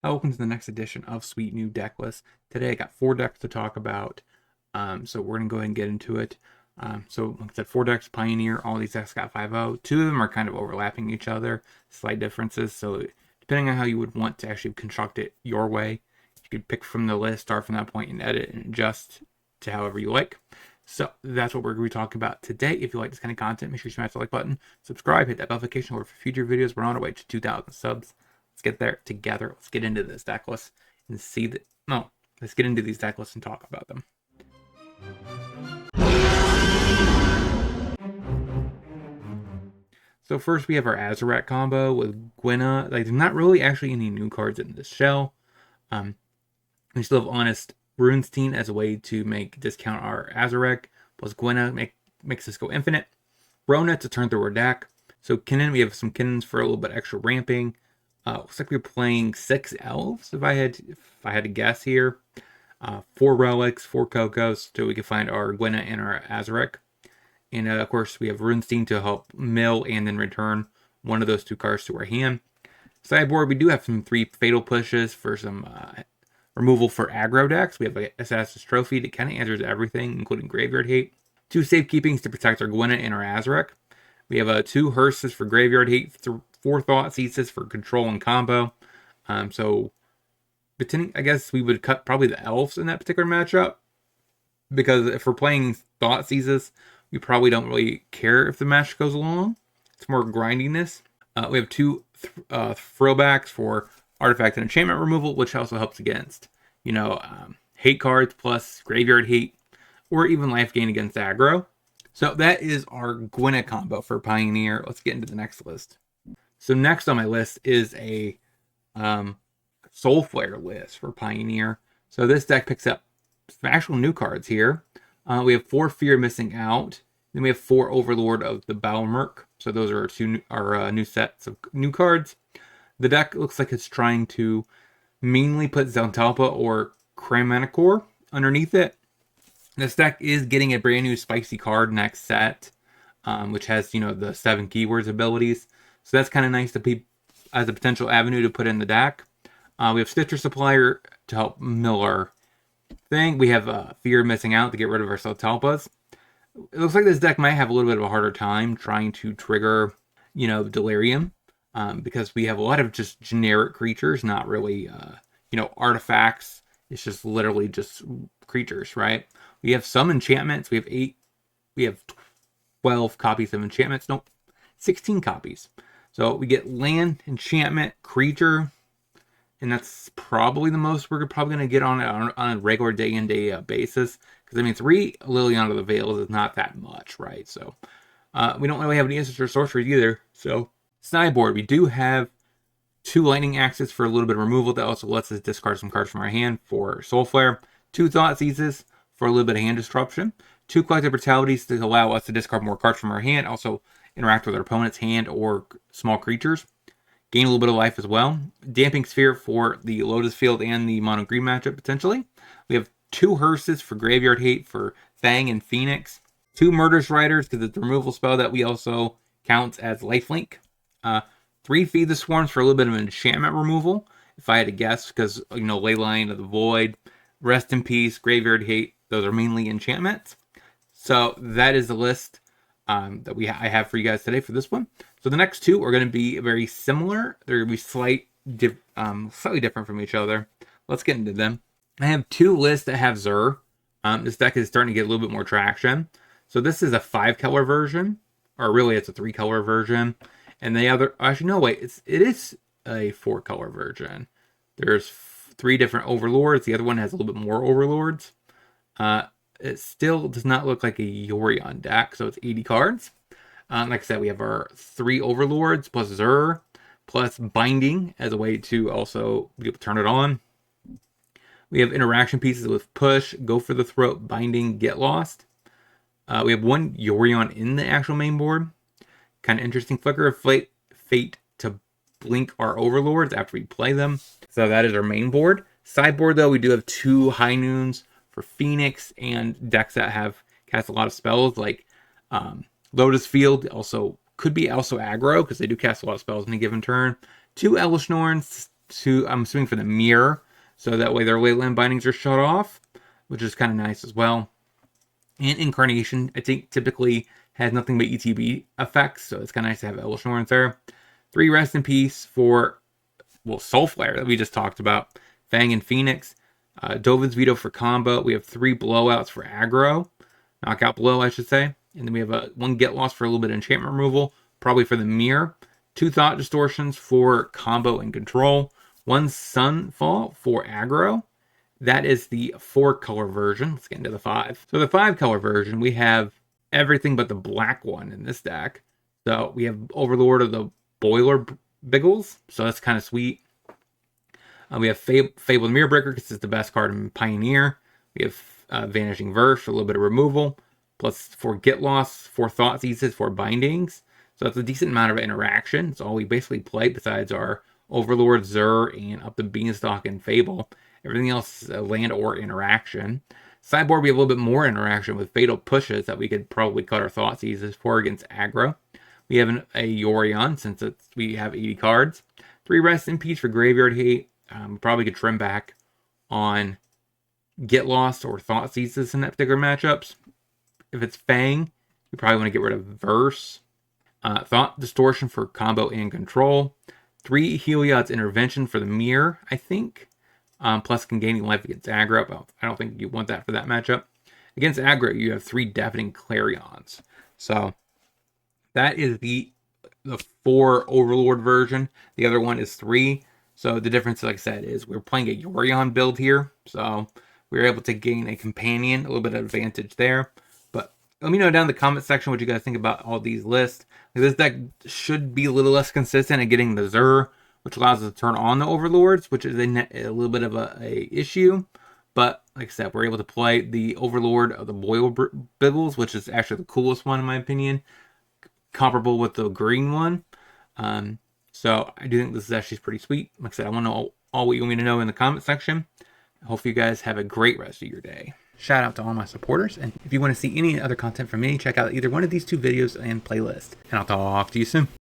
Welcome to the next edition of Sweet New Deck List. Today I got 4 decks to talk about, so we're going to go ahead and get into it. So like I said, 4 decks, Pioneer, all these decks got 5-0. 2 of them are kind of overlapping each other, slight differences, so depending on how you would want to actually construct it your way, you could pick from the list, start from that point, and edit and adjust to however you like. So that's what we're going to be talking about today. If you like this kind of content, make sure you smash the like button, subscribe, hit that notification for future videos. We're on our way to 2,000 subs. Let's get there together. Let's get into this deck list and see that. No, let's get into these deck lists and talk about them. So first we have our Azarac combo with Gwenna. Like, there's not really actually any new cards in this shell. We still have Honest Runestein as a way to make discount our Azarac, plus Gwenna makes us go infinite. Rona to turn through our deck. So Kinnan, we have some Kinnans for a little bit extra ramping. Looks like we're playing 6 elves, if I had to guess here. 4 relics, 4 Cocos, so we can find our Gwenna and our Azarac. And of course, we have Runestein to help mill and then return one of those 2 cards to our hand. Sideboard, we do have some 3 Fatal Pushes for some removal for aggro decks. We have an Assassin's Trophy that kind of answers everything, including Graveyard Hate. 2 Safekeepings to protect our Gwenna and our Azarac. We have 2 Hearses for Graveyard Hate, 4 Thoughtseizes for control and combo. So, I guess we would cut probably the elves in that particular matchup, because if we're playing Thoughtseizes, we probably don't really care if the match goes along. It's more grindiness. We have 2 throwbacks for artifact and enchantment removal, which also helps against, hate cards plus Graveyard Hate, or even life gain against aggro. So that is our Gwenna combo for Pioneer. Let's get into the next list. So next on my list is a Soul Flare list for Pioneer. So this deck picks up some actual new cards here. We have 4 Fear Missing Out. Then we have 4 Overlord of the Balmerk. So those are our new sets of new cards. The deck looks like it's trying to mainly put Zontalpa or Kramanicore underneath it. This deck is getting a brand new spicy card next set, which has, the 7 keywords abilities. So that's kind of nice to be as a potential avenue to put in the deck. We have Stitcher Supplier to help mill our thing. We have Fear Missing Out to get rid of our Zontalpas. It looks like this deck might have a little bit of a harder time trying to trigger, Delirium, because we have a lot of just generic creatures, not really, artifacts. It's just literally just creatures, right? We have some enchantments. We have 12 copies of enchantments. Nope, 16 copies. So we get land, enchantment, creature, and that's probably the most we're probably going to get on a regular day-in, day-out basis. Because, 3 Liliana of the Veils is not that much, right? So we don't really have any instant or sorceries either. So sideboard, we do have 2 Lightning Axes for a little bit of removal that also lets us discard some cards from our hand for Soul Flare. 2 Thoughtseizes for a little bit of hand disruption. 2 Collective Brutalities to allow us to discard more cards from our hand. Also interact with our opponent's hand or small creatures. Gain a little bit of life as well. Damping Sphere for the Lotus Field and the Mono Green matchup potentially. We have 2 Hearses for Graveyard Hate for Fang and Phoenix. 2 Murderous Riders because it's the removal spell that we also counts as lifelink. 3 Feed the Swarms for a little bit of enchantment removal, if I had to guess, because, Leyline of the Void, Rest in Peace, Graveyard Hate, those are mainly enchantments. So that is the list that I have for you guys today for this one. So the next 2 are going to be very similar. They're going to be slightly different from each other. Let's get into them. I have 2 lists that have Zur. This deck is starting to get a little bit more traction. So this is a 5-color version, or really it's a 3-color version. And the other, actually no, wait, it is a 4-color version. There's 3 different Overlords. The other one has a little bit more Overlords. It still does not look like a Yorion deck, so it's 80 cards. Like I said, we have our 3 Overlords plus Zur plus Binding as a way to also be able to turn it on. We have interaction pieces with Push, Go for the Throat, Binding, Get Lost. We have 1 Yorion in the actual main board. Kind of interesting. Flicker of Fate to blink our Overlords after we play them. So that is our main board. Sideboard, though, we do have 2 High Noons for Phoenix and decks that have cast a lot of spells like Lotus Field. Also could be also aggro because they do cast a lot of spells in a given turn. 2 Elishnorns to, I'm assuming, for the mirror, so that way their ley land bindings are shut off, which is kind of nice as well. And Incarnation, I think, typically has nothing but ETB effects, so it's kind of nice to have Elishnorns there. 3 Rest in Peace for, well, Soulflare that we just talked about. Fang and Phoenix. Dovin's Veto for combo. We have 3 Blowouts for aggro. Knockout Blow, I should say. And then we have 1 Get Lost for a little bit of enchantment removal, probably for the mirror. 2 Thought Distortions for combo and control. 1 Sunfall for aggro. That is the 4-color version. Let's get into the 5. So the 5-color version, we have everything but the black one in this deck. So we have Overlord of the Boiler Biggles, so that's kind of sweet. We have Fable the Mirror Breaker, because it's the best card in Pioneer. We have Vanishing Verse for a little bit of removal, plus 4 Get Lost, 4 Thought Seizes, 4 Bindings. So that's a decent amount of interaction. It's all we basically play besides our Overlord, Zur, and Up the Beanstalk and Fable. Everything else is land or interaction. Sideboard, we have a little bit more interaction with Fatal Pushes that we could probably cut our Thought Seizes for against aggro. We have a Yorion, since we have 80 cards. 3 Rest in Peace for Graveyard Hate. Probably could trim back on Get Lost or Thought Seizes in that particular matchups. If it's Fang, you probably want to get rid of Verse. Thought Distortion for combo and control. 3 Heliod's Intervention for the mirror, I think. Plus can gain life against aggro. Well, I don't think you want that for that matchup. Against aggro, you have 3 Deafening Clarions. So that is the 4 Overlord version. The other one is 3. So the difference, like I said, is we're playing a Yorion build here. So we're able to gain a companion, a little bit of advantage there. But let me know down in the comment section what you guys think about all these lists. This deck should be a little less consistent at getting the Zur, which allows us to turn on the Overlords, which is a little bit of a issue. But like I said, we're able to play the Overlord of the Boil Biggles, which is actually the coolest one in my opinion, comparable with the green one. So I do think this is actually pretty sweet. Like I said, I want to know all what you want me to know in the comment section. Hopefully you guys have a great rest of your day. Shout out to all my supporters, and if you want to see any other content from me, check out either one of these 2 videos and playlist. And I'll talk to you soon.